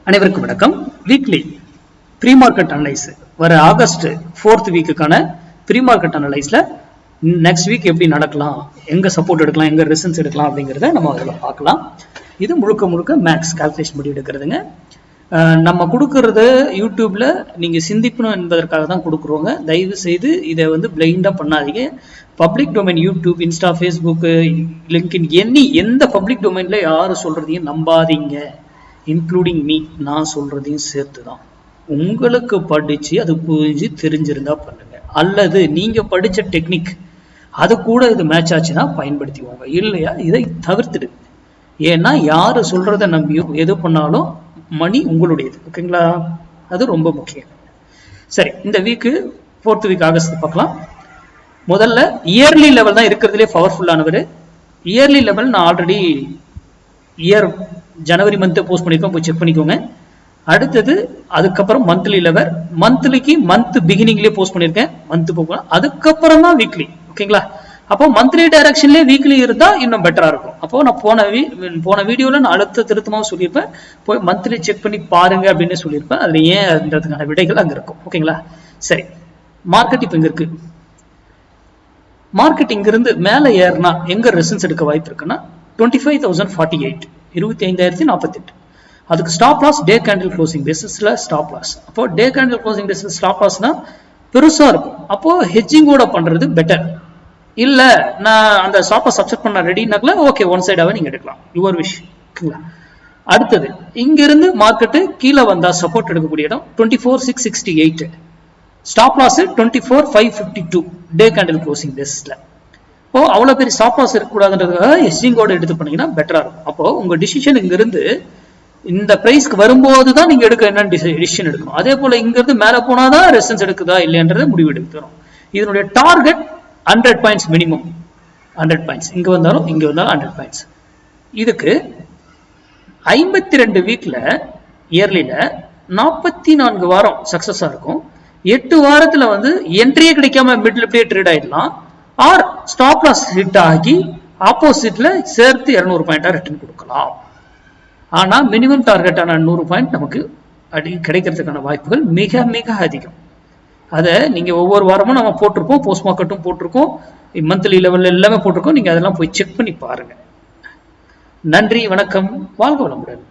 அனைவருக்கும் வணக்கம். Weekly pre market analyse வர ஆகஸ்ட் 4th வீக்குக்கான ப்ரீ மார்க்கெட் அனலைஸ்ல நெக்ஸ்ட் வீக் எப்படி நடக்கலாம், எங்க சப்போர்ட் எடுக்கலாம், எங்க ரெசிஸ்டன்ஸ் எடுக்கலாம் அப்படிங்கிறத நம்ம அதில் பார்க்கலாம். இது முழுக்க மேக்ஸ் கால்குலேஷன் படி எடுக்கிறதுங்க. நம்ம கொடுக்கறது யூடியூப்ல நீங்க சிந்திக்கணும் என்பதற்காக தான் கொடுக்குறோங்க. தயவு செய்து இதை பிளைண்டா பண்ணாதீங்க. Public domain YouTube, Insta, Facebook, LinkedIn எந்த பப்ளிக் டொமைன்ல யாரும் சொல்றதையும் நம்பாதீங்க. இன்க்ளூடிங் மீ, நான் சொல்றதையும் சேர்த்து தான். உங்களுக்கு படிச்சு அது புரிஞ்சு தெரிஞ்சிருந்தா பண்ணுங்க, அல்லது நீங்க படிச்ச டெக்னிக் அது கூட இது மேட்ச் ஆச்சுன்னா பயன்படுத்திக்கோங்க, இல்லையா இதை தவிர்த்துடுங்க. ஏன்னா யாரு சொல்றதை நம்பியும் எது பண்ணாலும் மணி உங்களுடையது. ஓகேங்களா? அது ரொம்ப முக்கியம். சரி, இந்த வீக்கு 4th வீக் ஆகஸ்ட் பார்க்கலாம். முதல்ல இயர்லி லெவல் தான் இருக்கிறதுலே பவர்ஃபுல்லானவர். இயர்லி லெவல் நான் ஆல்ரெடி ஜனவரி மந்த் போஸ்ட் பண்ணிருக்கோம், போய் செக் பண்ணிக்கோங்க. அடுத்தது அதுக்கப்புறம் மந்த்லி லெவல், மந்த்லிக்கு மந்த் பிகினிங்லேயே போஸ்ட் பண்ணிருக்கேன், மந்த் போகலாம். அதுக்கப்புறம் தான் வீக்லி. ஓகேங்களா? அப்போ மந்த்லி டைரக்ஷன்லேயே வீக்லி இருந்தா இன்னும் பெட்டரா இருக்கும். அப்போ நான் போன வீடியோல நான் அடுத்த திருத்தமாக சொல்லியிருப்பேன், போய் மந்த்லி செக் பண்ணி பாருங்க அப்படின்னு சொல்லியிருப்பேன். அதுல ஏன்றதுக்கான விடைகள் அங்க இருக்கும். ஓகேங்களா? சரி, மார்க்கெட் இப்ப இங்க இருக்கு. மார்க்கெட் இங்க இருந்து மேல ஏறினா எங்க ரெசிஸ்டன்ஸ் எடுக்க வாய்ப்பு இருக்குன்னா 25,048, 25,048. அதுக்கு stop loss day candle closing பேசிஸ்ல ஸ்டாப் லாஸ். அப்போ day candle closing basis stop லாஸ்னா பெருசா இருக்கும். அப்போ ஹெட்ஜிங்கோட பண்றது பெட்டர். இல்ல நான் அந்த ஸ்டாப் லாஸ் சப்செட் பண்ண ரெடினாக்கல ஓகே, ஒன் சைடாவே நீங்க எடுக்கலாம், யுவர் விஷ். ஓகேங்களா? அடுத்தது இங்க இருந்து மார்க்கெட் கீழே வந்தா சப்போர்ட் எடுக்கக்கூடிய இடம் 24,668, stop loss 24,552 day candle closing பேசிஸ்ல. இப்போ அவ்வளவு பெரிய ஸ்டாப் லாஸ் இருக்கக்கூடாதுன்றதுக்காக ஹெட்ஜிங்கோட எடுத்து பண்ணீங்கன்னா பெட்டரா இருக்கும். அப்போ உங்க டிசிஷன் இங்க இருந்து இந்த பிரைஸ்க்கு வரும்போது தான் நீங்க எடுக்க என்ன டிசிஷன் எடுக்கணும். அதே போல இங்க இருந்து மேல போனாதான் ரெசிஸ்டன்ஸ் எடுக்குதா இல்லையன்றதை முடிவு எடுக்கணும். இதனுடைய டார்கெட் 100 பாயிண்ட்ஸ் மினிமம். 100 பாயிண்ட்ஸ் இங்க வந்தாலும் 100 பாயிண்ட்ஸ். இதுக்கு 52 வீக்ல இயர்லில 44 வாரம் சக்சஸா இருக்கும். 8 வாரத்துல என்ட்ரியே கிடைக்காம மிடில் அப்படியே ட்ரேட் ஆயிடலாம். ஆர் ஸ்டாப் லாஸ் ஹிட் ஆகி ஆப்போசிட்ல சேர்த்து 200 பாயிண்டா ரிட்டர்ன் கொடுக்கலாம். ஆனா மினிமம் டார்கெட்டான 100 பாயிண்ட் நமக்கு கிடைக்கிறதுக்கான வாய்ப்புகள் மிக மிக அதிகம். அதை நீங்க ஒவ்வொரு வாரமும் நம்ம போட்டிருப்போம், போஸ்ட் மார்க்கெட்டும் போட்டிருக்கோம், மந்த்லி லெவல்ல எல்லாமே போட்டிருக்கோம். நீங்க அதெல்லாம் போய் செக் பண்ணி பாருங்க. நன்றி, வணக்கம், வாழ்க வளமுடன்.